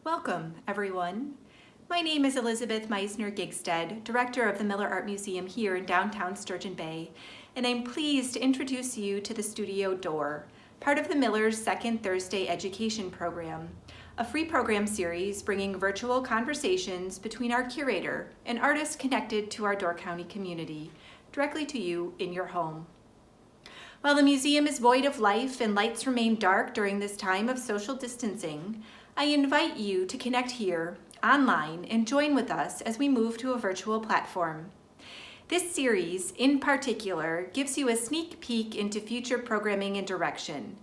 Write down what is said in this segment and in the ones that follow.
Welcome, everyone. My name is Elizabeth Meisner-Gigstead, Director of the Miller Art Museum here in downtown Sturgeon Bay, and I'm pleased to introduce you to the Studio Door, part of the Miller's Second Thursday Education Program, a free program series bringing virtual conversations between our curator and artists connected to our Door County community, directly to you in your home. While the museum is void of life and lights remain dark during this time of social distancing, I invite you to connect here, online, and join with us as we move to a virtual platform. This series, in particular, gives you a sneak peek into future programming and direction.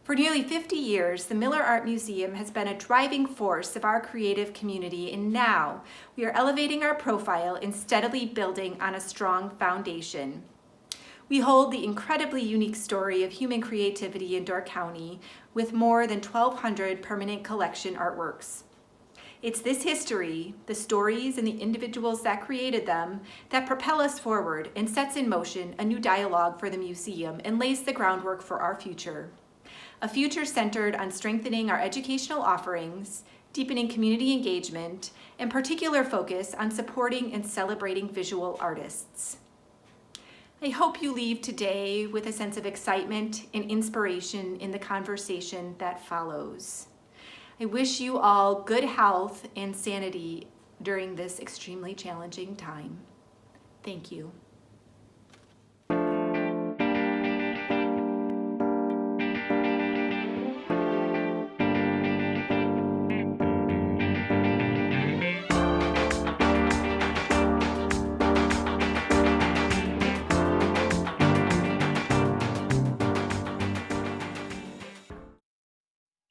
For nearly 50 years, the Miller Art Museum has been a driving force of our creative community, and now we are elevating our profile and steadily building on a strong foundation. We hold the incredibly unique story of human creativity in Door County with more than 1,200 permanent collection artworks. It's this history, the stories, and the individuals that created them that propel us forward and sets in motion a new dialogue for the museum and lays the groundwork for our future. A future centered on strengthening our educational offerings, deepening community engagement, and particular focus on supporting and celebrating visual artists. I hope you leave today with a sense of excitement and inspiration in the conversation that follows. I wish you all good health and sanity during this extremely challenging time. Thank you.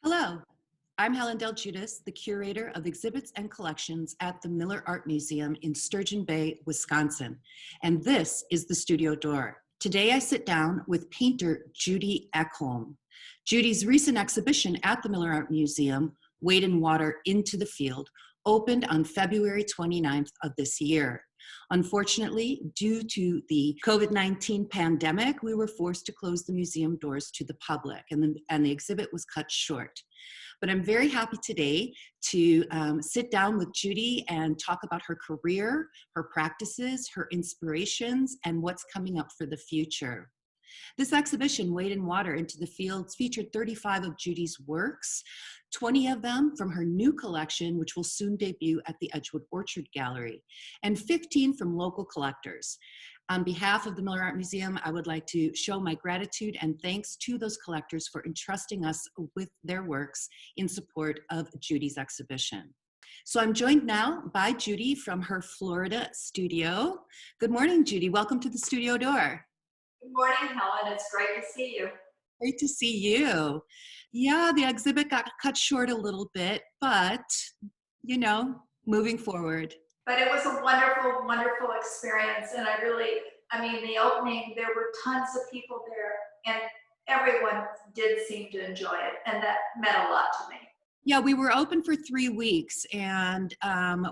Hello, I'm Helen Del Judas, the curator of exhibits and collections at the Miller Art Museum in Sturgeon Bay, Wisconsin, and this is the Studio Door. Today I sit down with painter Judi Ekholm. Judi's recent exhibition at the Miller Art Museum, Wade in Water Into the Field, opened on February 29th of this year. Unfortunately, due to the COVID-19 pandemic, we were forced to close the museum doors to the public, and the exhibit was cut short. But I'm very happy today to sit down with Judi and talk about her career, her practices, her inspirations, and what's coming up for the future. This exhibition, Wade in Water Into the Fields, featured 35 of Judi's works, 20 of them from her new collection, which will soon debut at the Edgewood Orchard Gallery, and 15 from local collectors. On behalf of the Miller Art Museum, I would like to show my gratitude and thanks to those collectors for entrusting us with their works in support of Judi's exhibition. So I'm joined now by Judi from her Florida studio. Good morning, Judi. Welcome to the Studio Door. Good morning, Helen. It's great to see you. Great to see you. Yeah, the exhibit got cut short a little bit, but, moving forward. But it was a wonderful, wonderful experience. And the opening, there were tons of people there, and everyone did seem to enjoy it. And that meant a lot to me. Yeah, we were open for 3 weeks, and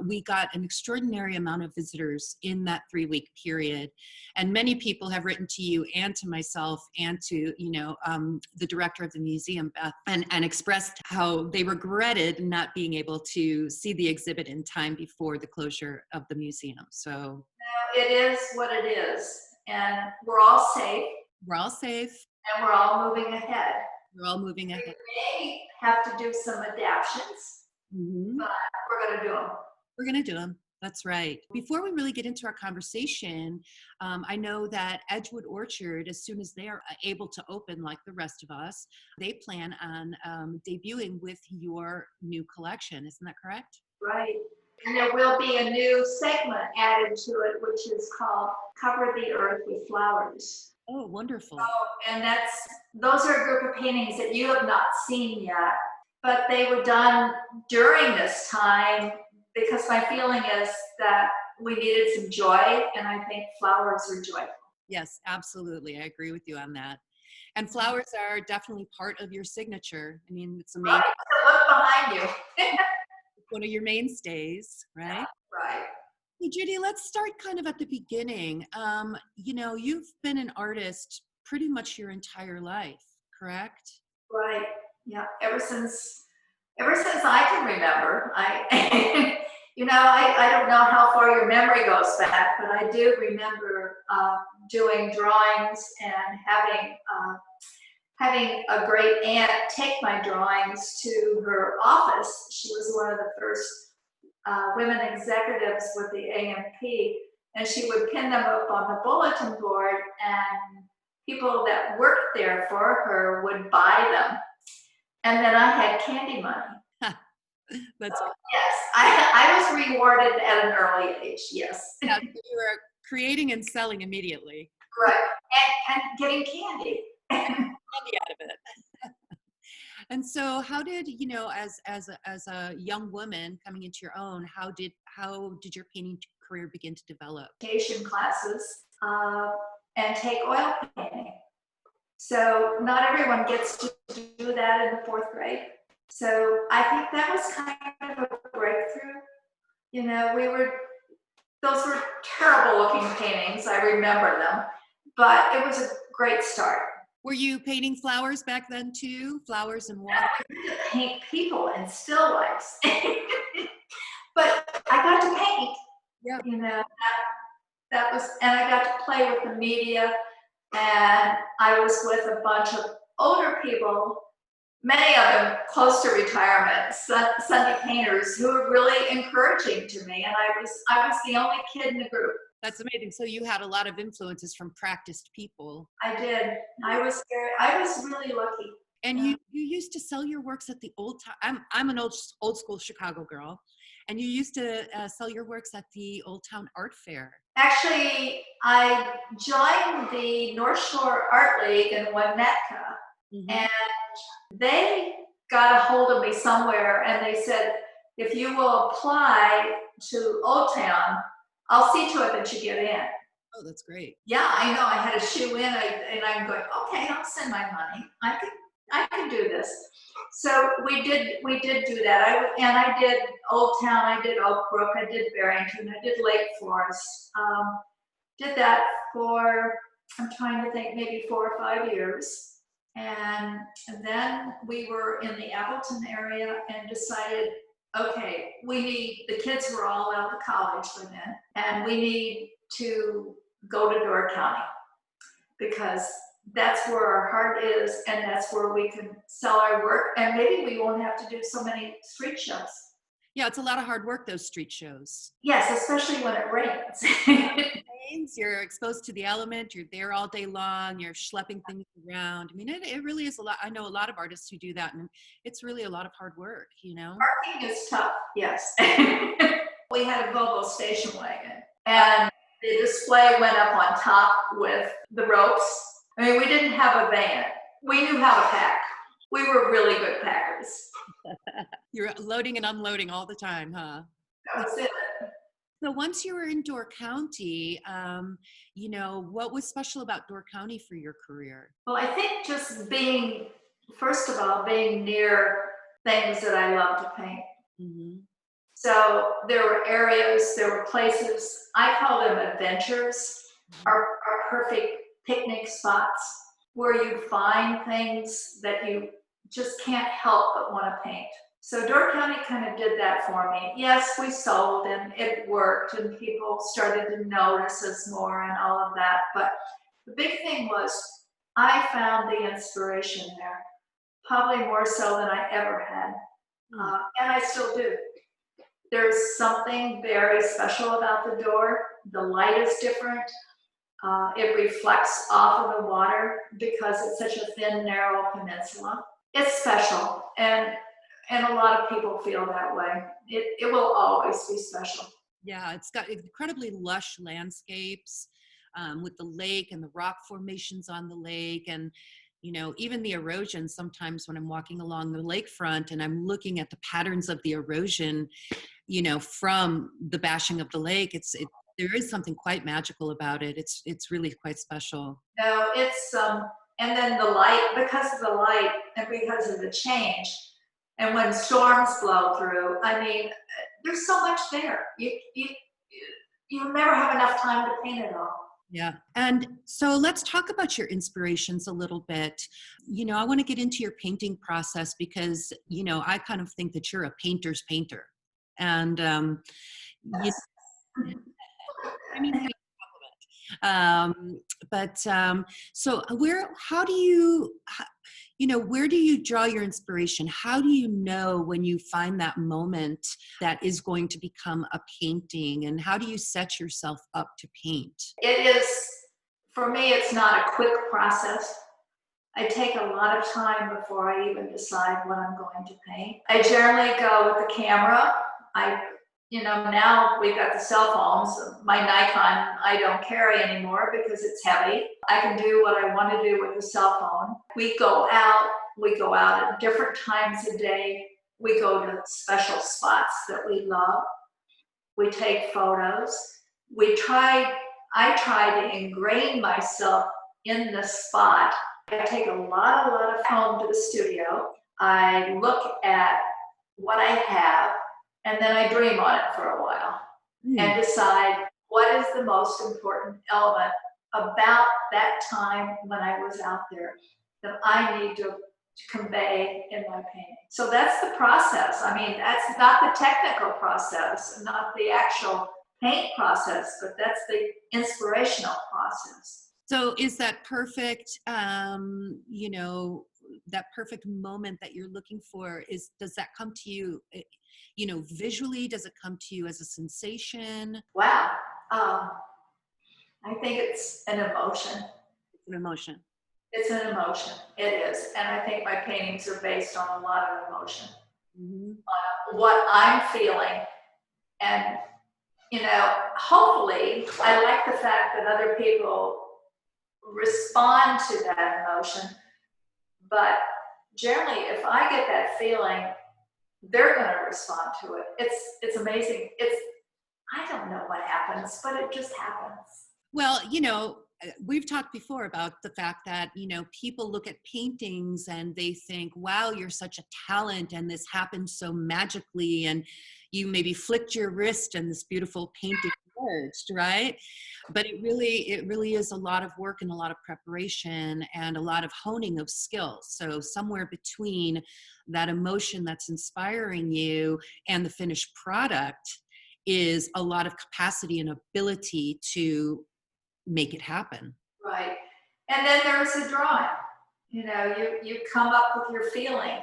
we got an extraordinary amount of visitors in that 3-week period. And many people have written to you and to myself and to, the director of the museum, Beth, and expressed how they regretted not being able to see the exhibit in time before the closure of the museum. So Now, it is what it is. And we're all safe. we're all safe. And we're all moving ahead. We're all moving ahead. We may have to do some adaptions, but we're going to do them. We're going to do them. That's right. Before we really get into our conversation, I know that Edgewood Orchard, as soon as they are able to open like the rest of us, they plan on debuting with your new collection. Isn't that correct? Right. And there will be a new segment added to it, which is called Cover the Earth with Flowers. Oh, wonderful. And those are a group of paintings that you have not seen yet, but they were done during this time because my feeling is that we needed some joy, and I think flowers are joyful. Yes, absolutely. I agree with you on that. And flowers are definitely part of your signature. I mean, it's amazing. Right, so look behind you. It's one of your mainstays, right? Yeah, right. Hey, Judi, let's start kind of at the beginning. You've been an artist pretty much your entire life, correct? Right. Yeah. Ever since Ever since I can remember, I don't know how far your memory goes back, but I do remember doing drawings and having a great aunt take my drawings to her office. She was one of the first women executives with the AMP, and she would pin them up on the bulletin board, and people that worked there for her would buy them. And then I had candy money. That's Yes, I was rewarded at an early age, yes. yeah, so you were creating and selling immediately. Right, and getting candy. Candy out of it. And so how did, as a young woman coming into your own, how did your painting career begin to develop? Education classes and take oil painting. So not everyone gets to do that in the 4th grade. So I think that was kind of a breakthrough. Those were terrible looking paintings. I remember them, but it was a great start. Were you painting flowers back then too? Flowers and water? I used to paint people and still lifes. But I got to paint. Yeah. That was, and I got to play with the media, and I was with a bunch of older people, many of them close to retirement, Sunday painters, who were really encouraging to me, and I was the only kid in the group. That's amazing. So you had a lot of influences from practiced people. I did. I was really lucky. And you used to sell your works at the old town. I'm an old school Chicago girl, and you used to sell your works at the Old Town Art Fair. Actually, I joined the North Shore Art League in Winnetka, and they got a hold of me somewhere, and they said, if you will apply to Old Town, I'll see to it that you get in. Oh, that's great. Yeah, I know. I had a shoe in, and I'm going, okay, I'll send my money. I can do this. So we did do that. I did Old Town, I did Oak Brook, I did Barrington, I did Lake Forest. Did that for, I'm trying to think, maybe 4 or 5 years. And then we were in the Appleton area and decided, okay, the kids were all out of college by then, and we need to go to Door County because that's where our heart is, and that's where we can sell our work, and maybe we won't have to do so many street shows. Yeah, it's a lot of hard work, those street shows. Yes, especially when it rains. It rains, you're exposed to the element, you're there all day long, you're schlepping things around. I mean, it really is a lot. I know a lot of artists who do that, and it's really a lot of hard work, Parking is tough, yes. We had a Volvo station wagon, and the display went up on top with the ropes. I mean, we didn't have a van. We knew how to pack. We were really good packers. You're loading and unloading all the time, huh? That was it. So once you were in Door County, what was special about Door County for your career? Well, I think just first of all, being near things that I love to paint. Mm-hmm. So there were areas, there were places, I call them adventures, are perfect picnic spots where you find things that you just can't help but want to paint. So Door County kind of did that for me. Yes, we sold and it worked and people started to notice us more and all of that. But the big thing was I found the inspiration there, probably more so than I ever had. And I still do. There's something very special about the door. The light is different. It reflects off of the water because it's such a thin, narrow peninsula. It's special, and a lot of people feel that way. It will always be special. Yeah, it's got incredibly lush landscapes with the lake and the rock formations on the lake, and even the erosion. Sometimes when I'm walking along the lakefront and I'm looking at the patterns of the erosion, from the bashing of the lake, there is something quite magical about it. It's really quite special. No, it's and then the light, because of the light and because of the change, and when storms blow through, I mean, there's so much there. You never have enough time to paint it all. Yeah. And so let's talk about your inspirations a little bit. I want to get into your painting process because, I kind of think that you're a painter's painter. And, you, I mean, um, but so how do where do you draw your inspiration? How do you know when you find that moment that is going to become a painting? And how do you set yourself up to paint? It is, for me, it's not a quick process. I take a lot of time before I even decide what I'm going to paint. I generally go with the camera. Now we've got the cell phones. My Nikon, I don't carry anymore because it's heavy. I can do what I want to do with the cell phone. We go out at different times of day. We go to special spots that we love. We take photos. I try to ingrain myself in the spot. I take a lot of home to the studio. I look at what I have, and then I dream on it for a while and decide what is the most important element about that time when I was out there that I need to convey in my painting. So that's the process. I mean, that's not the technical process, not the actual paint process, but that's the inspirational process. So is that perfect, that perfect moment that you're looking for, does that come to you, visually? Does it come to you as a sensation? Wow. I think it's an emotion. It's an emotion. It's an emotion. It is. And I think my paintings are based on a lot of emotion. Mm-hmm. What I'm feeling. And, hopefully, I like the fact that other people respond to that emotion. But generally, if I get that feeling, they're going to respond to it. It's amazing. I don't know what happens, but it just happens. Well, we've talked before about the fact that, people look at paintings and they think, wow, you're such a talent and this happened so magically. And you maybe flicked your wrist and this beautiful painting emerged, right? But it really is a lot of work and a lot of preparation and a lot of honing of skills. So somewhere between that emotion that's inspiring you and the finished product is a lot of capacity and ability to make it happen. Right. And then there's the drawing. You come up with your feeling.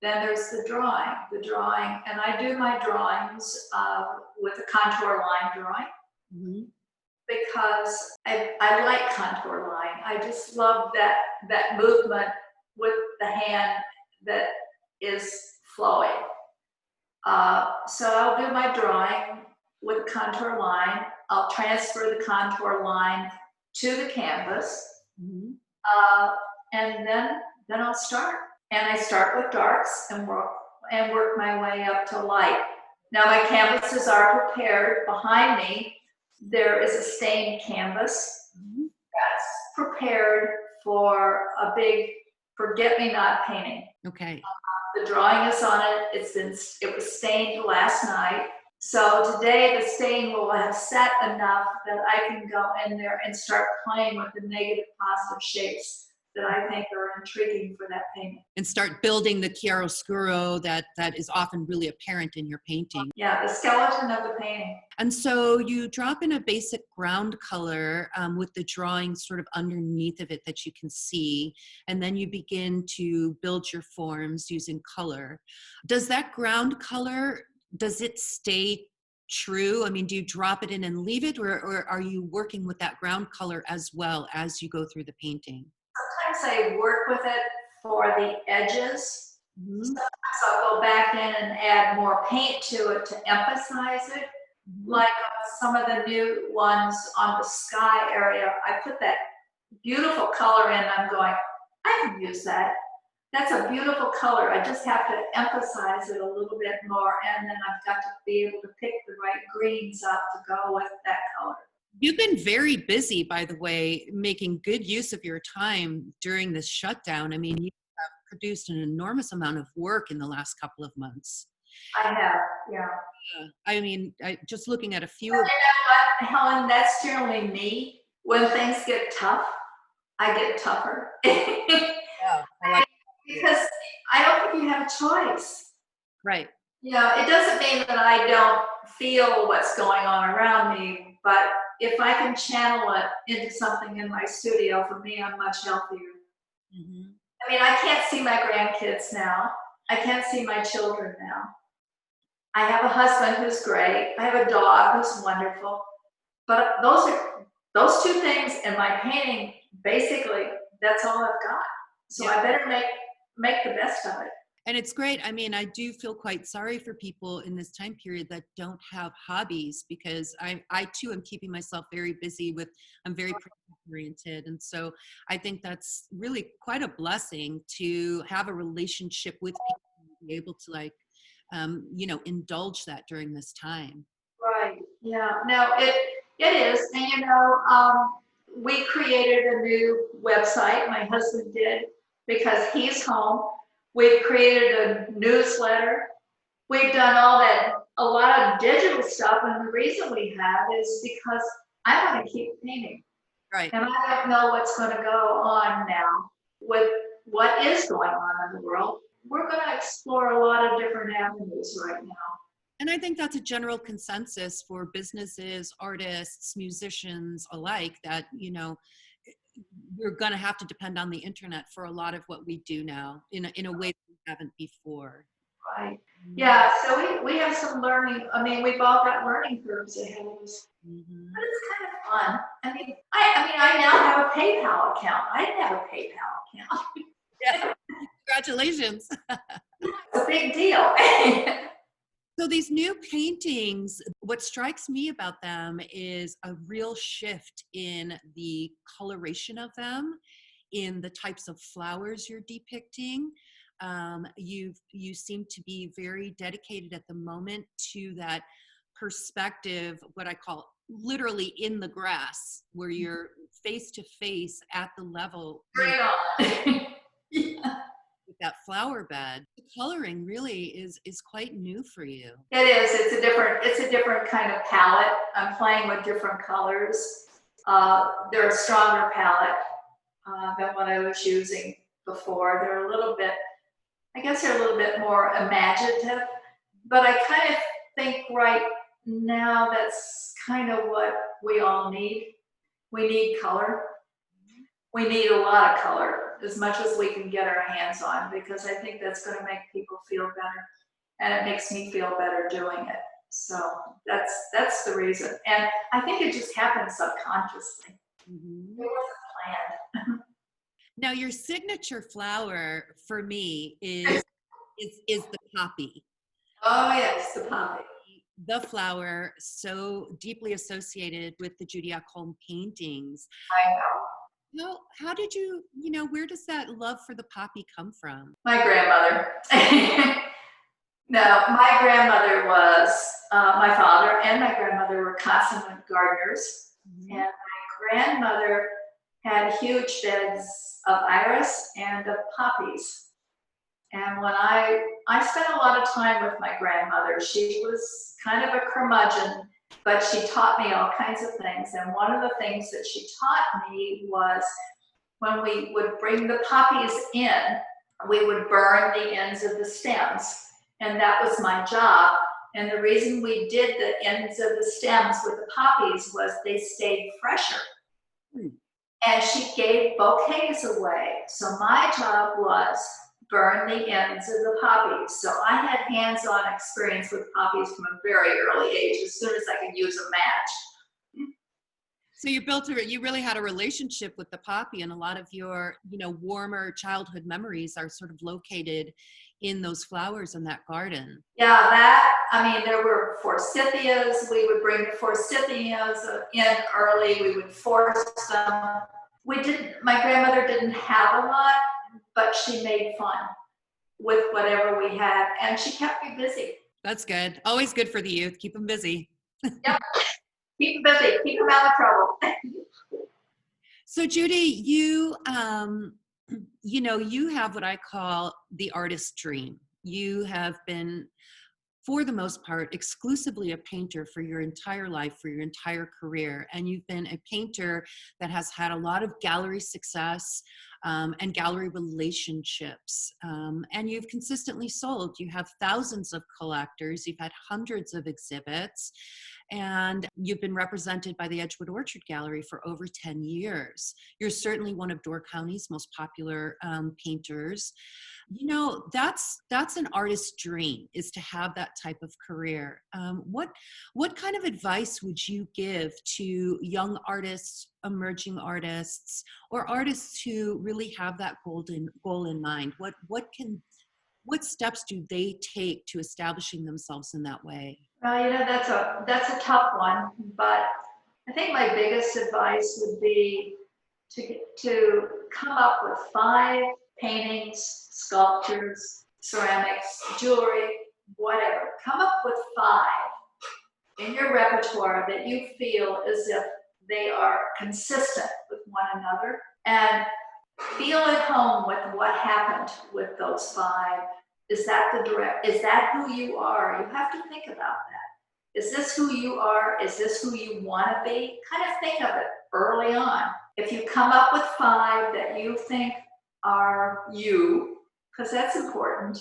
Then there's the drawing. And I do my drawings with a contour line drawing. Mm-hmm. Because I like contour line. I just love that movement with the hand that is flowing. So I'll do my drawing with contour line. I'll transfer the contour line to the canvas, and then I'll start. And I start with darks and work my way up to light. Now my canvases are prepared. Behind me, there is a stained canvas that's prepared for a big forget-me-not painting. Okay. The drawing is on it. It was stained last night. So today the stain will have set enough that I can go in there and start playing with the negative positive shapes that I think are intriguing for that painting. And start building the chiaroscuro that is often really apparent in your painting. Yeah, the skeleton of the painting. And so you drop in a basic ground color with the drawing sort of underneath of it that you can see, and then you begin to build your forms using color. Does that ground color, does it stay true? I mean, do you drop it in and leave it, or are you working with that ground color as well as you go through the painting? Sometimes I work with it for the edges. Sometimes I'll go back in and add more paint to it to emphasize it. Like some of the new ones on the sky area, I put that beautiful color in. I'm going, I can use that. That's a beautiful color. I just have to emphasize it a little bit more, and then I've got to be able to pick the right greens up to go with that color. You've been very busy, by the way, making good use of your time during this shutdown. I mean, you have produced an enormous amount of work in the last couple of months. I have, yeah. I mean, just looking at a few. You know what, Helen, that's generally me. when things get tough, I get tougher. Yeah, I like it. Because I don't think you have a choice. Right. It doesn't mean that I don't feel what's going on around me, but if I can channel it into something in my studio, for me, I'm much healthier. Hmm. I mean, I can't see my grandkids now. I can't see my children now. I have a husband who's great. I have a dog who's wonderful. But those two things in my painting, basically, that's all I've got. So Yeah. I better make the best of it. And it's great. I mean, I do feel quite sorry for people in this time period that don't have hobbies, because I too am keeping myself very busy I'm very project oriented. And so I think that's really quite a blessing to have a relationship with people and be able to indulge that during this time. Right. Yeah. No, it is. And we created a new website. My husband did, because he's home. We've created a newsletter. We've done a lot of digital stuff. And the reason we have is because I want to keep painting. Right. And I don't know what's going to go on now with what is going on in the world. We're going to explore a lot of different avenues right now. And I think that's a general consensus for businesses, artists, musicians alike, that, we're going to have to depend on the internet for a lot of what we do now in a way that we haven't before. Right. Yeah. So we have some learning. I mean, we've all got learning curves ahead of us, Mm-hmm. but it's kind of fun. I now have a PayPal account. I didn't have a PayPal account. Yeah. Congratulations. It's a big deal. So these new paintings, what strikes me about them is a real shift in the coloration of them, in the types of flowers you're depicting. You seem to be very dedicated at the moment to that perspective, what I call literally in the grass, where you're face to face at the level, Bring on. Yeah. with that flower bed. The coloring really is quite new for you. It is. It's a different kind of palette. I'm playing with different colors. They're a stronger palette than what I was using before. I guess they're a little bit more imaginative, but I kind of think right now that's kind of what we all need. We need color. We need a lot of color, as much as we can get our hands on, because I think that's going to make people feel better, and it makes me feel better doing it. So that's the reason, and I think it just happened subconsciously. Mm-hmm. It wasn't planned. Now, your signature flower for me is the poppy. Oh yes, the poppy. The flower so deeply associated with the Judi Ekholm paintings. I know. How did where does that love for the poppy come from? My grandmother. No, my grandmother was, my father and my grandmother were consummate gardeners. Mhm. And my grandmother had huge beds of iris and of poppies. And when I spent a lot of time with my grandmother, she was kind of a curmudgeon, but she taught me all kinds of things. And one of the things that she taught me was, when we would bring the poppies in, we would burn the ends of the stems. And that was my job. And the reason we did the ends of the stems with the poppies was they stayed fresher. Hmm. And she gave bouquets away. So my job was burn the ends of the poppies. So I had hands-on experience with poppies from a very early age, as soon as I could use a match. So you really had a relationship with the poppy, and a lot of your, warmer childhood memories are sort of located in those flowers in that garden. Yeah, there were forsythias. We would bring the forsythias in early. We would force them. My grandmother didn't have a lot, but she made fun with whatever we had, and she kept me busy. That's good. Always good for the youth. Keep them busy. Yep. Keep them busy. Keep them out of trouble. So Judi, you you have what I call the artist dream. You have been for the most part, exclusively a painter for your entire life, for your entire career. And you've been a painter that has had a lot of gallery success and gallery relationships. And you've consistently sold. You have thousands of collectors. You've had hundreds of exhibits. And you've been represented by the Edgewood Orchard Gallery for over 10 years. You're certainly one of Door County's most popular painters. You know, that's an artist's dream, is to have that type of career. What kind of advice would you give to young artists, emerging artists, or artists who really have that goal in mind? What steps do they take to establishing themselves in that way? Well, that's a tough one, but I think my biggest advice would be to come up with 5 paintings, sculptures, ceramics, jewelry, whatever. Come up with 5 in your repertoire that you feel as if they are consistent with one another, and feel at home with what happened with those 5. Is that who you are? You have to think about that. Is this who you are? Is this who you want to be? Kind of think of it early on. If you come up with 5 that you think are you, because that's important,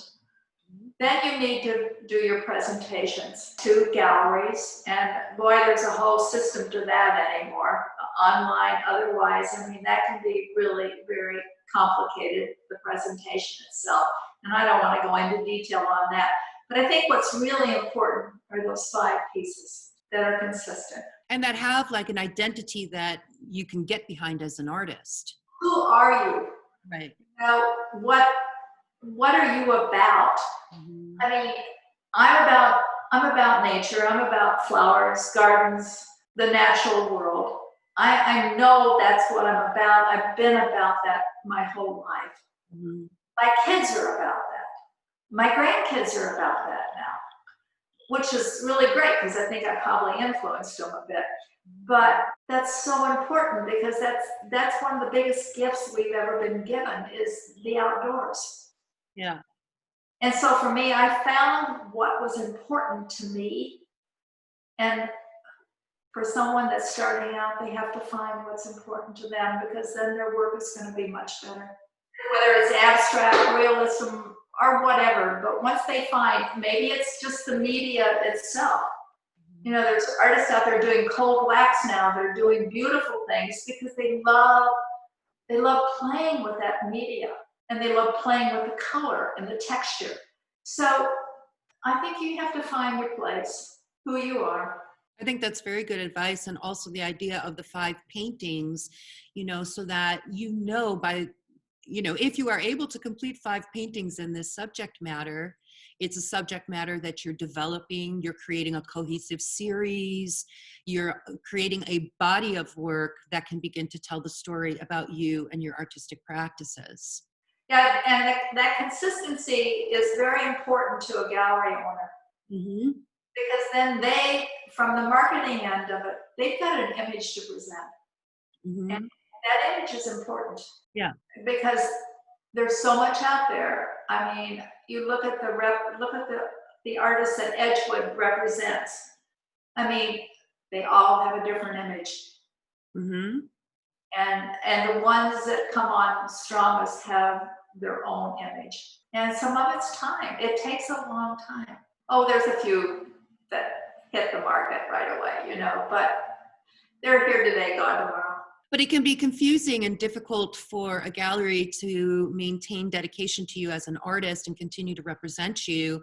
then you need to do your presentations to galleries. And boy, there's a whole system to that anymore, online, otherwise. I mean, that can be really very complicated, the presentation itself. And I don't want to go into detail on that. But I think what's really important are those 5 pieces that are consistent. And that have like an identity that you can get behind as an artist. Who are you? Right. Now, what are you about? Mm-hmm. I mean, I'm about nature. I'm about flowers, gardens, the natural world. I know that's what I'm about. I've been about that my whole life. Mm-hmm. My kids are about that. My grandkids are about that now, which is really great because I think I probably influenced them a bit. But that's so important because that's one of the biggest gifts we've ever been given is the outdoors. Yeah. And so for me, I found what was important to me. And for someone that's starting out, they have to find what's important to them because then their work is going to be much better. Whether it's abstract, realism, or whatever, but once they find, maybe it's just the media itself. You know, there's artists out there doing cold wax now. They're doing beautiful things because they love playing with that media and they love playing with the color and the texture. So I think you have to find your place, who you are. I think that's very good advice. And also the idea of the 5 paintings, you know, so that if you are able to complete 5 paintings in this subject matter, it's a subject matter that you're developing, you're creating a cohesive series, you're creating a body of work that can begin to tell the story about you and your artistic practices. Yeah, and that consistency is very important to a gallery owner. Mm-hmm. Because then they, from the marketing end of it, they've got an image to present. Mm-hmm. And that image is important. Yeah. Because there's so much out there. I mean, you look at the artists that Edgewood represents. I mean, they all have a different image. Mm-hmm. And the ones that come on strongest have their own image. And some of it's time. It takes a long time. Oh, there's a few that hit the market right away, but they're here today, gone tomorrow. But it can be confusing and difficult for a gallery to maintain dedication to you as an artist and continue to represent you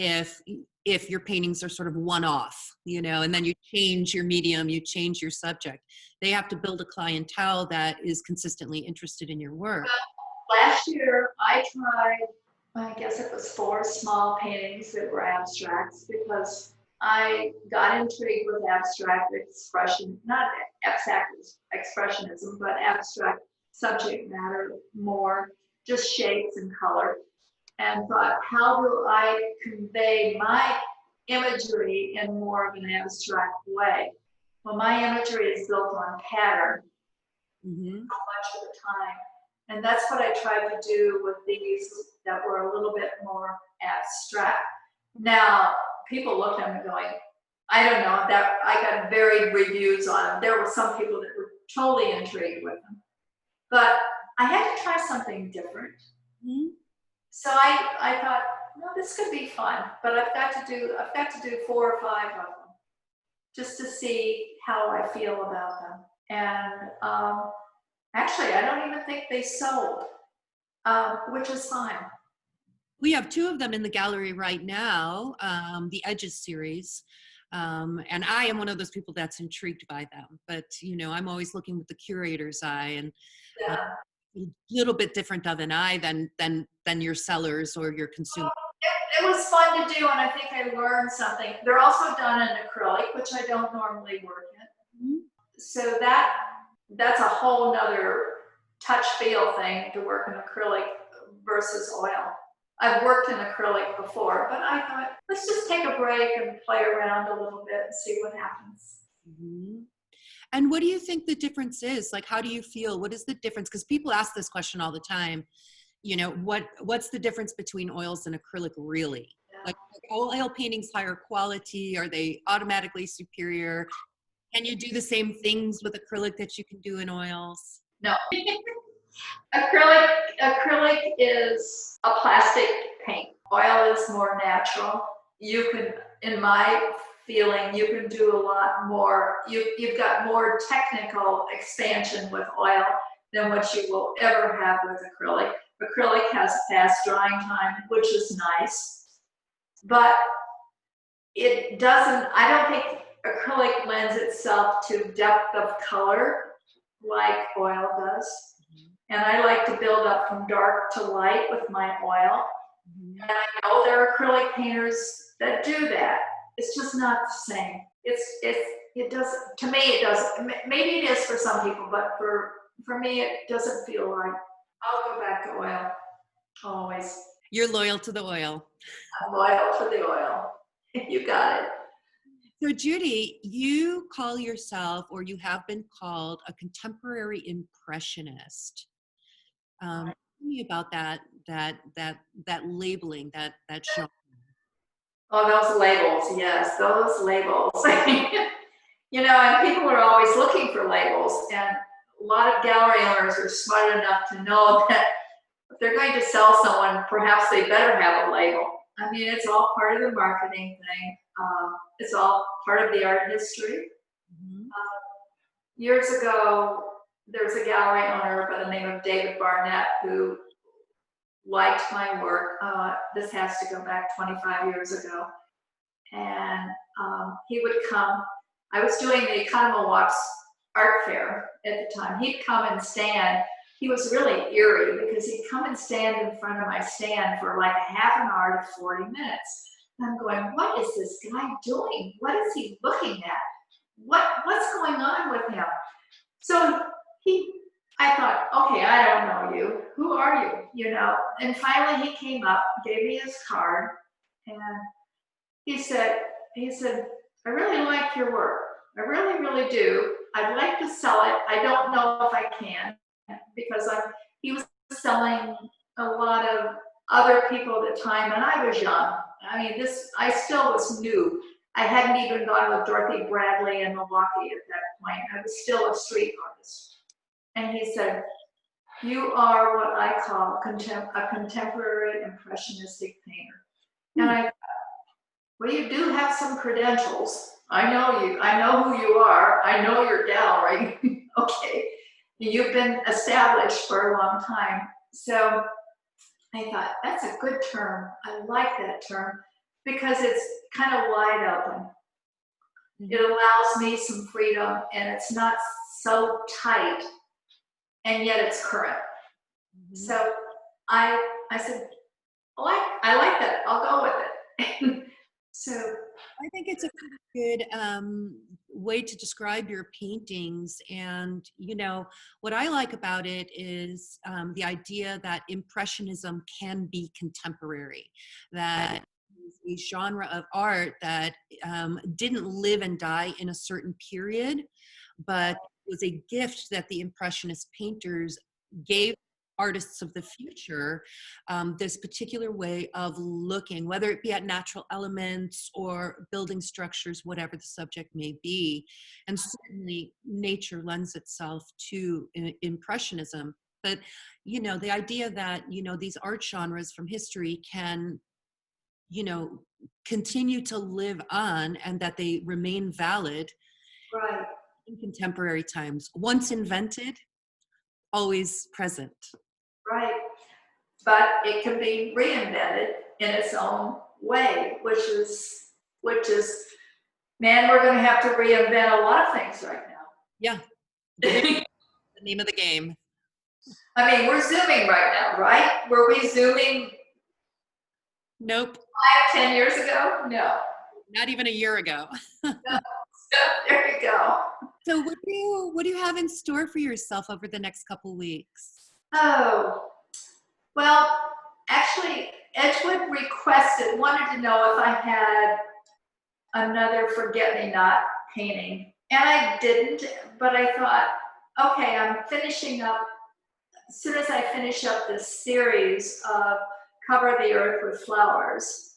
if your paintings are sort of one-off, and then you change your medium, you change your subject. They have to build a clientele that is consistently interested in your work. Well, last year I tried, I guess it was 4 small paintings that were abstracts because I got intrigued with abstract expression, not abstract expressionism, but abstract subject matter more, just shapes and color, and thought, how do I convey my imagery in more of an abstract way? Well, my imagery is built on pattern Mm-hmm. much of the time. And that's what I tried to do with these that were a little bit more abstract. Now, people looked at them going, I don't know, that I got varied reviews on them. There were some people that were totally intrigued with them. But I had to try something different. Mhm. So I thought, no, this could be fun, but I've got to do 4 or 5 of them just to see how I feel about them. And actually, I don't even think they sold, which is fine. We have 2 of them in the gallery right now, the Edges series. And I am one of those people that's intrigued by them. But, you know, I'm always looking with the curator's eye, and Yeah. a little bit different of an eye than your sellers or your consumers. It was fun to do, and I think I learned something. They're also done in acrylic, which I don't normally work in. Mhm. So that's a whole nother touch feel thing to work in acrylic versus oil. I've worked in acrylic before, but I thought, let's just take a break and play around a little bit and see what happens. Mhm. And what do you think the difference is? Like, how do you feel? What is the difference? Because people ask this question all the time. You know, what's the difference between oils and acrylic really? Yeah. Like, are oil paintings higher quality? Are they automatically superior? Can you do the same things with acrylic that you can do in oils? No. Acrylic is a plastic paint. Oil is more natural. You can, in my feeling, you can do a lot more. You've got more technical expansion with oil than what you will ever have with acrylic. Acrylic has fast drying time, which is nice, but it doesn't, I don't think acrylic lends itself to depth of color like oil does. And I like to build up from dark to light with my oil. Mhm. And I know there are acrylic painters that do that. It's just not the same. It doesn't, to me, it doesn't. Maybe it is for some people, but for me, it doesn't feel right. I'll go back to oil, always. You're loyal to the oil. I'm loyal to the oil. You got it. So Judi, you call yourself, or you have been called, a contemporary impressionist. Tell me about that labeling, that genre. Oh, those labels, yes, those labels. And people are always looking for labels, and a lot of gallery owners are smart enough to know that if they're going to sell someone, perhaps they better have a label. I mean, it's all part of the marketing thing. It's all part of the art history. Mhm. Years ago, there was a gallery owner by the name of David Barnett who liked my work. This has to go back 25 years ago. And he would come. I was doing the Economowalks art fair at the time. He'd come and stand. He was really eerie because he'd come and stand in front of my stand for like a half an hour to 40 minutes. And I'm going, what is this guy doing? What is he looking at? What's going on with him? So I thought, okay, I don't know you. Who are you? And finally he came up, gave me his card, and he said, I really like your work. I really, really do. I'd like to sell it. I don't know if I can because he was selling a lot of other people at the time, and I was young. I mean, I still was new. I hadn't even gone with Dorothy Bradley in Milwaukee at that point. I was still a street artist. And he said, you are what I call a contemporary impressionistic painter. And I thought, well, you do have some credentials. I know you. I know who you are. I know your gallery. Okay. You've been established for a long time. So I thought, that's a good term. I like that term because it's kind of wide open. It allows me some freedom and it's not so tight and yet it's current. Mhm. So I said, I like that. I'll go with it. So I think it's a pretty good way to describe your paintings. And, what I like about it is the idea that Impressionism can be contemporary, that is a genre of art that didn't live and die in a certain period, but was a gift that the Impressionist painters gave artists of the future, this particular way of looking, whether it be at natural elements or building structures, whatever the subject may be. And certainly nature lends itself to impressionism. But, the idea that, these art genres from history can, continue to live on and that they remain valid Right, in contemporary times. Once invented, always present. right. But it can be reinvented in its own way, which is, man, we're going to have to reinvent a lot of things right Yeah, now. the name of the game. I mean, we're Zooming right now, right? Were we Zooming Nope, 5, 10 years ago? No. not even a year ago. So there you go. So what do you have in store for yourself over the next couple weeks? Oh, well, actually, Edgewood wanted to know if I had another forget-me-not painting. And I didn't, but I thought, okay, I'm finishing up, as soon as I finish up this series of Cover the Earth with Flowers,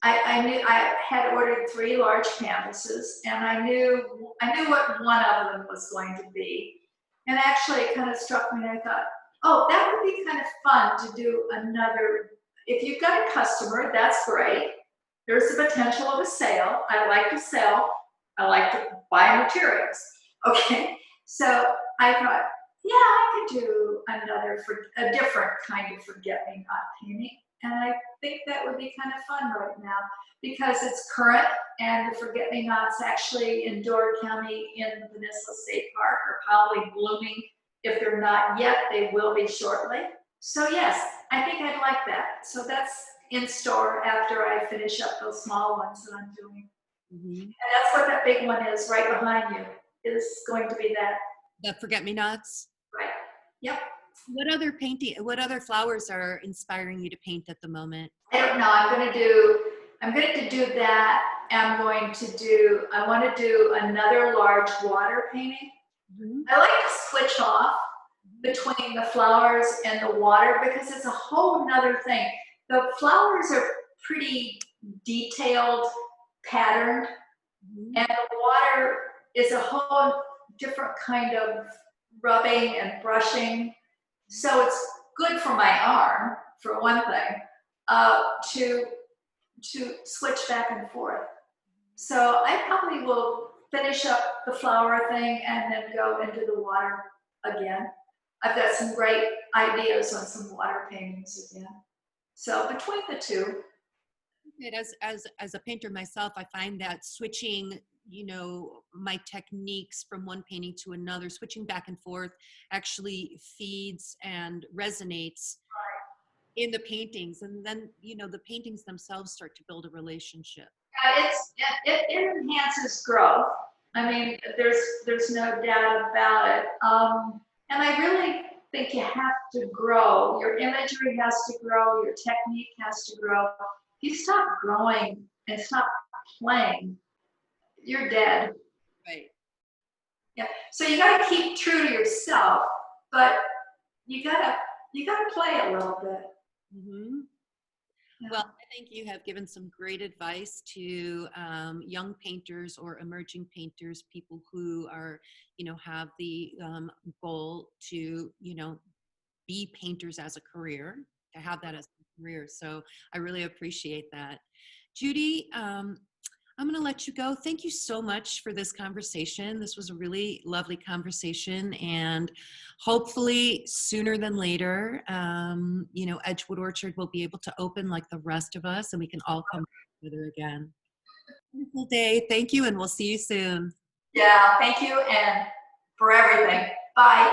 I knew I had ordered 3 large canvases, and I knew what one of them was going to be. And actually, it kind of struck me, and I thought, oh, that would be kind of fun to do another. If you've got a customer, that's great. There's the potential of a sale. I like to sell. I like to buy materials. Okay, so I thought, yeah, I could do a different kind of forget-me-not painting. And I think that would be kind of fun right now because it's current and the forget-me-nots actually in Door County in Peninsula State Park are probably blooming. If they're not yet, they will be shortly. So yes, I think I'd like that. So that's in store after I finish up those small ones that I'm doing. Mm-hmm. And that's what that big one is right behind you, is going to be that. The forget-me-nots? Right. Yep. What other flowers are inspiring you to paint at the moment? I don't know. I'm going to do that. I want to do another large water painting. Mm-hmm. I like to switch off between the flowers and the water because it's a whole nother thing. The flowers are pretty detailed, patterned, Mm-hmm. and the water is a whole different kind of rubbing and brushing. So it's good for my arm, for one thing, to switch back and forth. So I probably will finish up the flower thing and then go into the water again. I've got some great ideas on some water paintings again. So between the two. As a painter myself, I find that switching, my techniques from one painting to another, switching back and forth actually feeds and resonates in the paintings. And then, the paintings themselves start to build a relationship. It enhances growth. I mean, there's no doubt about it. And I really think you have to grow. Your imagery has to grow. Your technique has to grow. If you stop growing and stop playing, you're dead. Right. Yeah. So you got to keep true to yourself, but you gotta play a little bit. Mm-hmm. Yeah. Well, I think you have given some great advice to young painters or emerging painters, people who are, have the goal to, be painters as a career, to have that as a career. So I really appreciate that. Judi, I'm going to let you go. Thank you so much for this conversation. This was a really lovely conversation, and hopefully sooner than later, Edgewood Orchard will be able to open like the rest of us, and we can all come together again. Wonderful day. Thank you, and we'll see you soon. Yeah, thank you, and for everything. Bye.